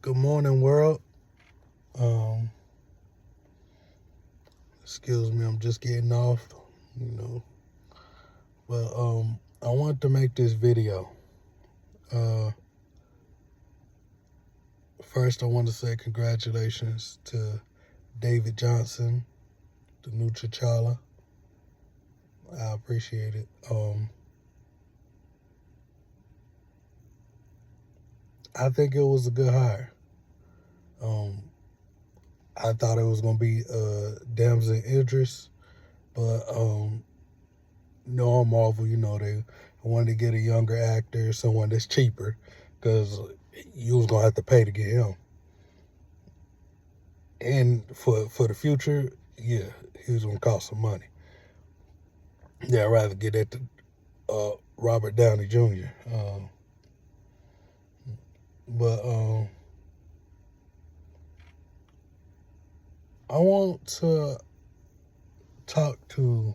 Good morning, world. Um, Excuse me, I'm just getting off, you know. But I wanted to make this video. Uh, First, I want to say congratulations to David Jonsson, the new T'Challa. I appreciate it. I think it was a good hire. Um, I thought it was gonna be Damson Idris, but knowing Marvel, they wanted to get a younger actor, someone that's cheaper, because you was gonna have to pay to get him. And for the future, yeah, he was gonna cost some money. Yeah, I'd rather get that to Robert Downey Jr. But I want to talk to.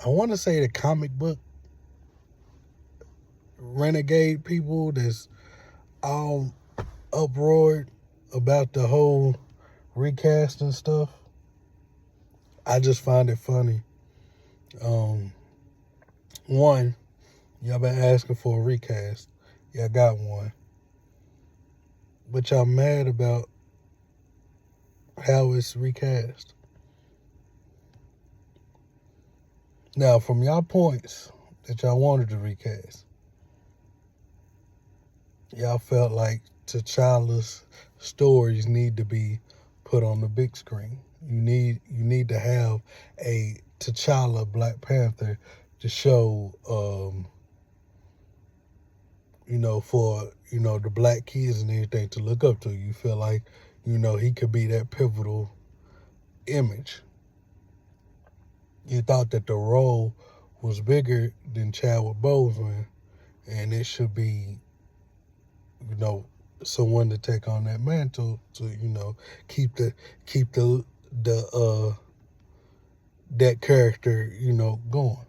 I want to say the comic book renegade people that's all uproared about the whole recasting stuff. I just find it funny. One, y'all been asking for a recast. Y'all got one. But y'all mad about how it's recast. Now, from y'all points that y'all wanted to recast, y'all felt like T'Challa's stories need to be put on the big screen. You need to have a T'Challa Black Panther to show, for the black kids and everything to look up to. You feel like, he could be that pivotal image. You thought that the role was bigger than Chadwick Boseman, and it should be, someone to take on that mantle to, keep the that character, going.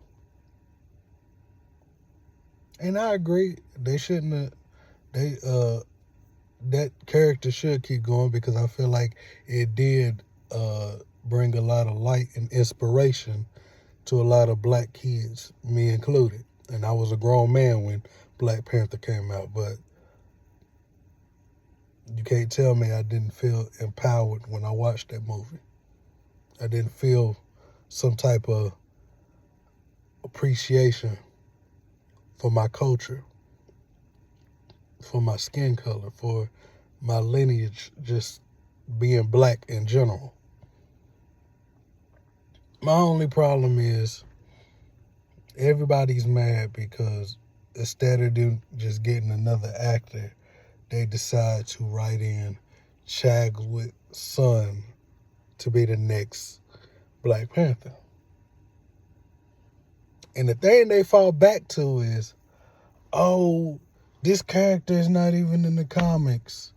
And I agree, they shouldn't have, that character should keep going, because I feel like it did bring a lot of light and inspiration to a lot of black kids, me included. And I was a grown man when Black Panther came out, but you can't tell me I didn't feel empowered when I watched that movie. I didn't feel some type of appreciation for my culture, for my skin color, for my lineage, just being black in general. My only problem is everybody's mad because instead of them just getting another actor, they decide to write in Chadwick's son to be the next Black Panther. And the thing they fall back to is, oh, this character is not even in the comics,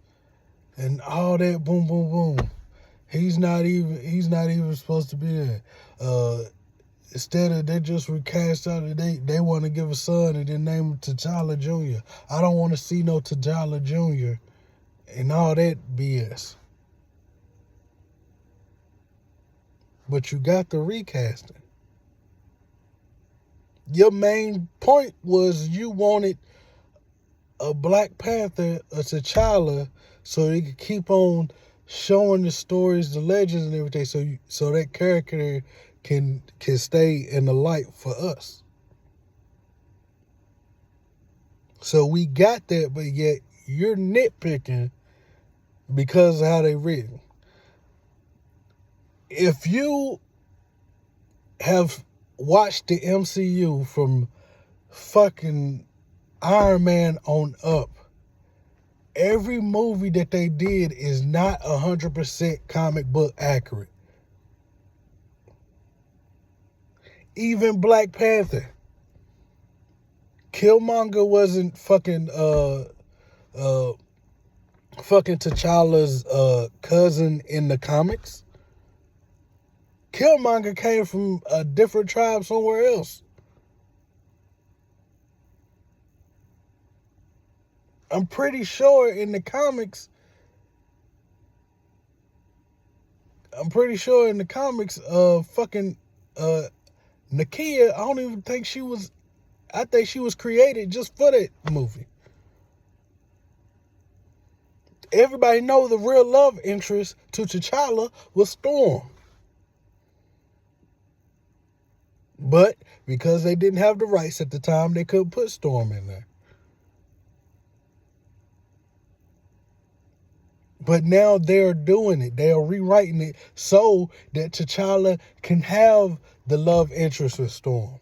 and all that, boom, boom, boom. He's not even supposed to be there. Instead of they just recast out, they want to give a son and then name him T'Challa Jr. I don't want to see no T'Challa Jr. and all that BS. But you got the recasting. Your main point was you wanted a Black Panther, a T'Challa, so they could keep on showing the stories, the legends, and everything, so that character can stay in the light for us. So we got that, but yet you're nitpicking because of how they written. If you have watched the MCU from fucking Iron Man on up, every movie that they did is not 100% comic book accurate. Even Black Panther. Killmonger wasn't fucking T'Challa's cousin in the comics. Killmonger came from a different tribe somewhere else. I'm pretty sure in the comics, fucking Nakia, I don't even think she was. I think she was created just for that movie. Everybody know the real love interest to T'Challa was Storm. But because they didn't have the rights at the time, they couldn't put Storm in there. But now they're doing it. They are rewriting it so that T'Challa can have the love interest with Storm.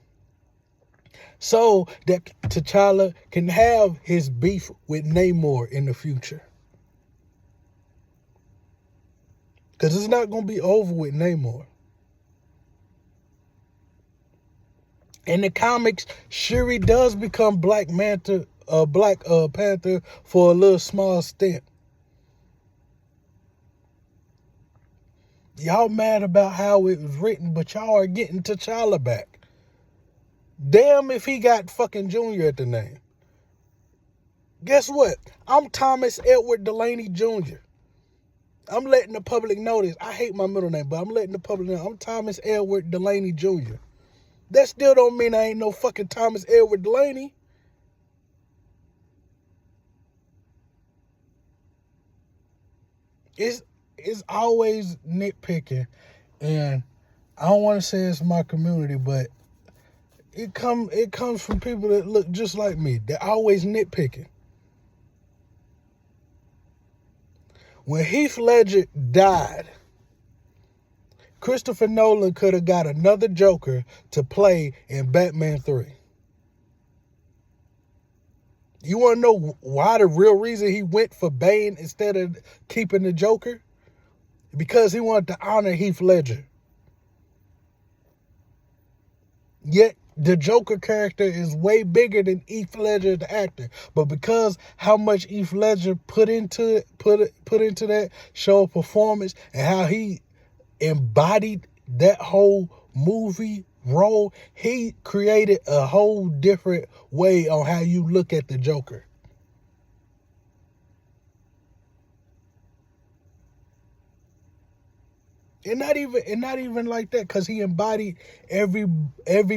So that T'Challa can have his beef with Namor in the future. Because it's not going to be over with Namor. In the comics, Shuri does become Black Panther for a little small stint. Y'all mad about how it was written, but y'all are getting T'Challa back. Damn if he got fucking Junior at the name. Guess what? I'm Thomas Edward Delaney Jr. I'm letting the public know this. I hate my middle name, but I'm letting the public know I'm Thomas Edward Delaney Jr. That still don't mean I ain't no fucking Thomas Edward Delaney. It's always nitpicking, and I don't want to say it's my community, but it comes from people that look just like me. They're always nitpicking. When Heath Ledger died, Christopher Nolan could have got another Joker to play in Batman 3. You want to know why the real reason he went for Bane instead of keeping the Joker? Because he wanted to honor Heath Ledger. Yet the Joker character is way bigger than Heath Ledger, the actor. But because how much Heath Ledger put into that show performance and how he embodied that whole movie role, he created a whole different way on how you look at the Joker. And not even like that, because he embodied every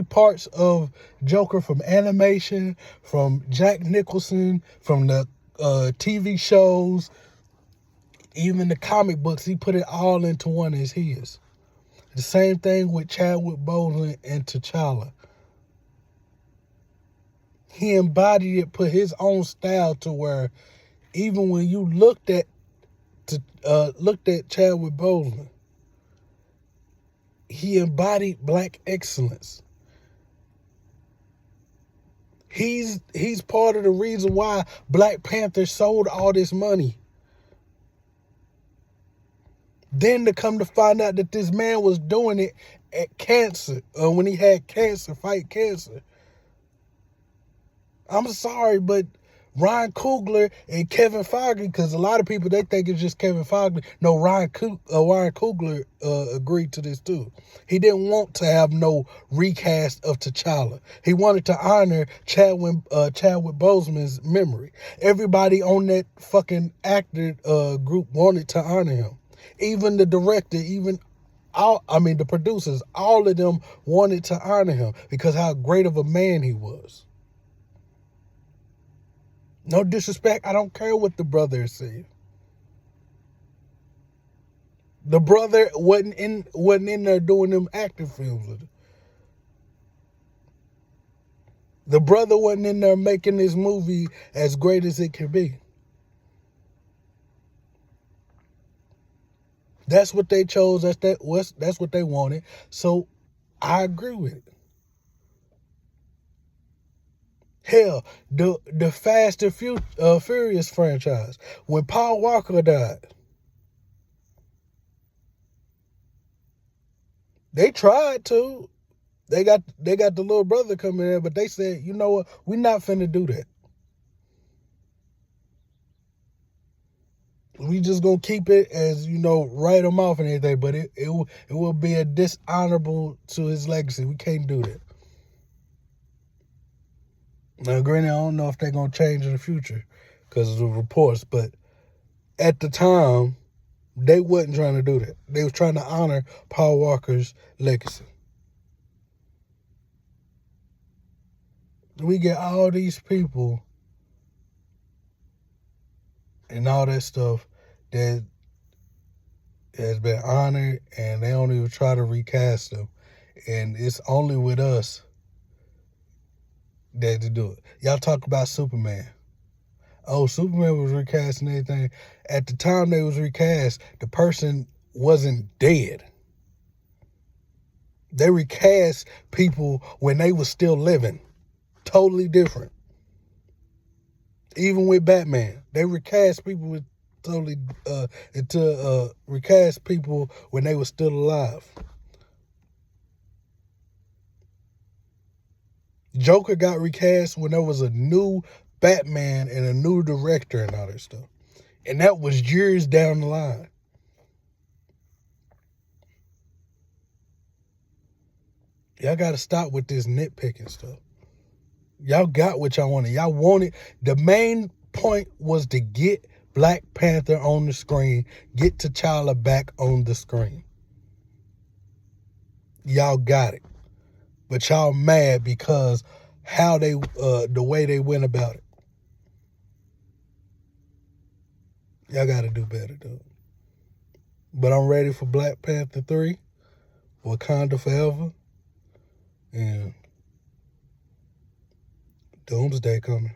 parts of Joker, from animation, from Jack Nicholson, from the TV shows, even the comic books. He put it all into one as his. The same thing with Chadwick Boseman and T'Challa. He embodied it, put his own style to where even when you looked at Chadwick Boseman, he embodied Black excellence. He's part of the reason why Black Panther sold all this money. Then to come to find out that this man was doing it at cancer, when he had cancer, fight cancer. I'm sorry, but Ryan Coogler and Kevin Feige, because a lot of people, they think it's just Kevin Feige. No, Ryan Coogler agreed to this too. He didn't want to have no recast of T'Challa. He wanted to honor Chadwick Boseman's memory. Everybody on that fucking actor group wanted to honor him. Even the director, the producers, all of them wanted to honor him because how great of a man he was. No disrespect, I don't care what the brother is saying. The brother wasn't in there doing them acting films with him. The brother wasn't in there making this movie as great as it could be. That's what they chose. That's what they wanted. So I agree with it. Hell, the Fast and Furious franchise, when Paul Walker died, they tried to. They got the little brother coming in, but they said, you know what, we're not finna do that. We just gonna keep it as, write him off and everything, but it will be a dishonorable to his legacy. We can't do that. Now, granted, I don't know if they're gonna change in the future, because of the reports. But at the time, they wasn't trying to do that. They was trying to honor Paul Walker's legacy. We get all these people and all that stuff that has been honored, and they don't even try to recast them. And it's only with us that to do it. Y'all talk about Superman. Oh, Superman was recast and everything. At the time they was recast, the person wasn't dead. They recast people when they was still living. Totally different. Even with Batman, they recast people with recast people when they were still alive. Joker got recast when there was a new Batman and a new director and all that stuff. And that was years down the line. Y'all got to stop with this nitpicking stuff. Y'all got what y'all wanted. Y'all wanted, the main point was to get Black Panther on the screen, get T'Challa back on the screen. Y'all got it. But y'all mad because how they, the way they went about it. Y'all got to do better, dude. But I'm ready for Black Panther 3, Wakanda Forever, and Doomsday coming.